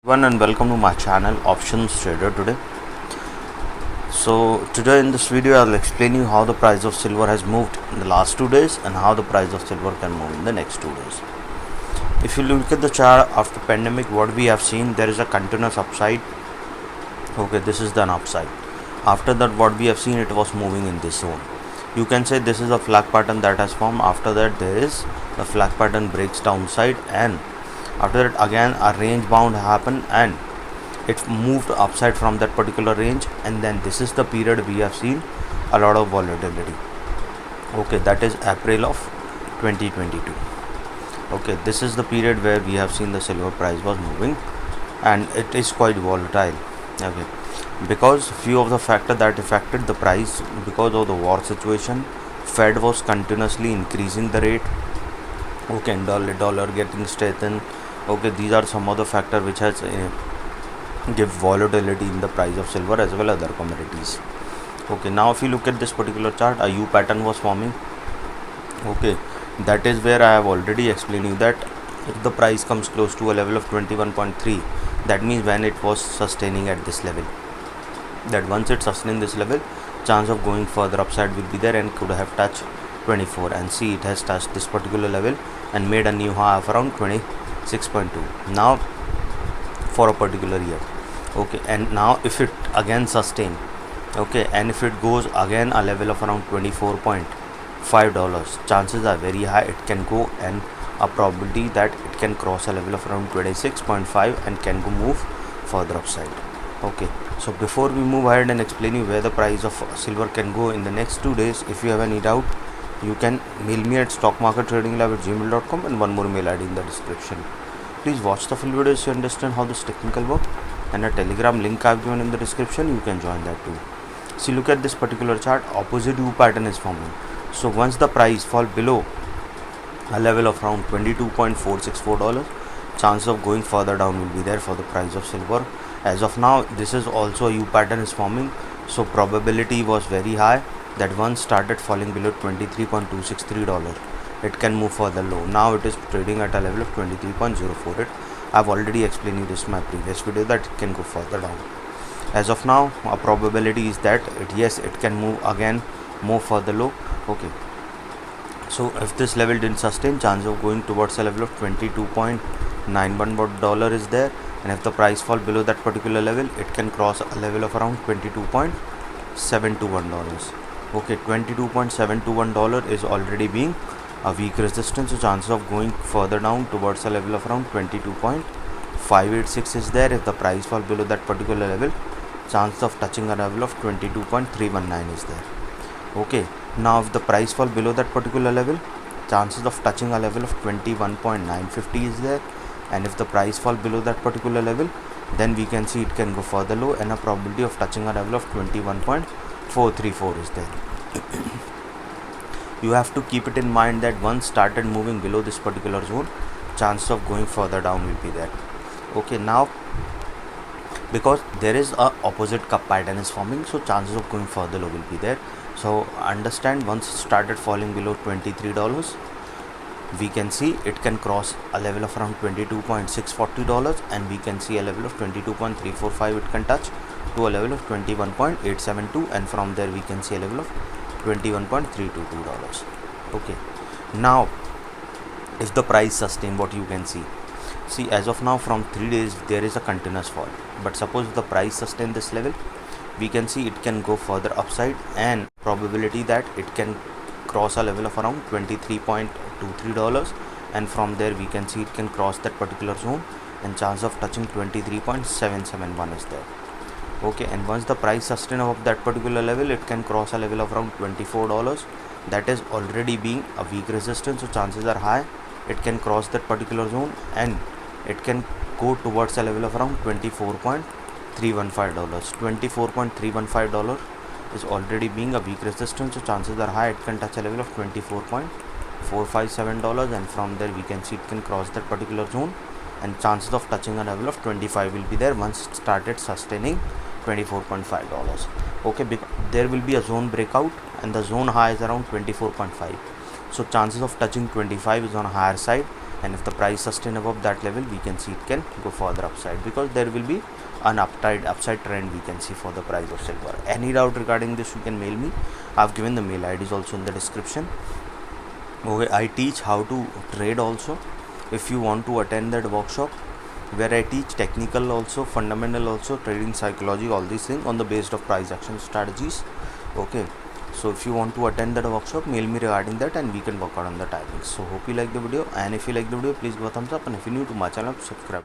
Everyone and welcome to my channel Options Trader Today. So today in this video I'll explain you how the price of silver has moved in the last 2 days and how the price of silver can move in the next 2 days. If you look at the chart after pandemic, what we have seen, there is a continuous upside. Okay, this is the upside. After that, what we have seen, it was moving in this zone. You can say this is a flag pattern that has formed. After that, there is the flag pattern breaks downside, and after that again a range bound happened and it moved upside from that particular range, and then this is the period we have seen a lot of volatility. Okay, that is April of 2022. Okay, this is the period where we have seen the silver price was moving and it is quite volatile. Okay, because few of the factors that affected the price, because of the war situation, Fed was continuously increasing the rate. Okay, and dollar getting strengthened. Okay, these are some of the factors which has give volatility in the price of silver as well as other commodities. Okay, now if you look at this particular chart, a U pattern was forming. Okay, that is where I have already explained you that if the price comes close to a level of 21.3, that means when it was sustaining at this level, that once it sustains this level, chance of going further upside will be there and could have touched 24, and see it has touched this particular level and made a new high of around 26.2 now for a particular year. Okay, and now if it again sustain, okay, and if it goes again a level of around $24.5, chances are very high it can go, and a probability that it can cross a level of around 26.5 and can go move further upside. Okay, so before we move ahead and explain you where the price of silver can go in the next 2 days, if you have any doubt, you can mail me at stockmarkettradinglab@gmail.com, and one more mail ID in the description. Please watch the full video to understand how this technical work, and a telegram link I've given in the description, you can join that too. See, look at this particular chart, opposite U pattern is forming. So once the price fall below a level of around $22.464, chance of going further down will be there for the price of silver. As of now, this is also a U pattern is forming, so probability was very high that once started falling below $23.263, it can move further low. Now it is trading at a level of 23.048. I've already explained you this in my previous video that it can go further down. As of now, a probability is that it can move again more further low. Okay, so if this level didn't sustain, chance of going towards a level of $22.91 is there, and if the price fall below that particular level, it can cross a level of around $22.721. Okay, $22.721 is already being a weak resistance, so chances of going further down towards a level of around 22.586 is there. If the price fall below that particular level, chance of touching a level of 22.319 is there. Okay, now if the price fall below that particular level, chances of touching a level of 21.950 is there, and if the price fall below that particular level, then we can see it can go further low, and a probability of touching a level of 21.434 is there. You have to keep it in mind that once started moving below this particular zone, chances of going further down will be there. Okay, now because there is a opposite cup pattern is forming, so chances of going further low will be there. So understand, once it started falling below $23, we can see it can cross a level of around $22.640, and we can see a level of 22.345 it can touch to a level of 21.872, and from there we can see a level of $21.322. Okay, now if the price sustain, what you can see as of now from 3 days there is a continuous fall, but suppose if the price sustain this level, we can see it can go further upside, and probability that it can cross a level of around $23.23, and from there we can see it can cross that particular zone, and chance of touching 23.771 is there. Okay, and once the price sustain above that particular level, it can cross a level of around $24. That is already being a weak resistance, so chances are high it can cross that particular zone, and it can go towards a level of around $24.315. $24.315 is already being a weak resistance, so chances are high it can touch a level of $24.457, and from there we can see it can cross that particular zone, and chances of touching a level of 25 will be there once it started sustaining $24.5. Okay, there will be a zone breakout, and the zone high is around 24.5, so chances of touching 25 is on a higher side, and if the price sustain above that level, we can see it can go further upside, because there will be an upside trend we can see for the price of silver. Any doubt regarding this, you can mail me. I've given the mail IDs also in the description. Okay, I teach how to trade also. If you want to attend that workshop where I teach technical also, fundamental also, trading psychology, all these things on the basis of price action strategies. Okay, so if you want to attend that workshop, mail me regarding that and we can work out on the timings. So hope you like the video, and if you like the video, please give a thumbs up, and if you're new to my channel, subscribe.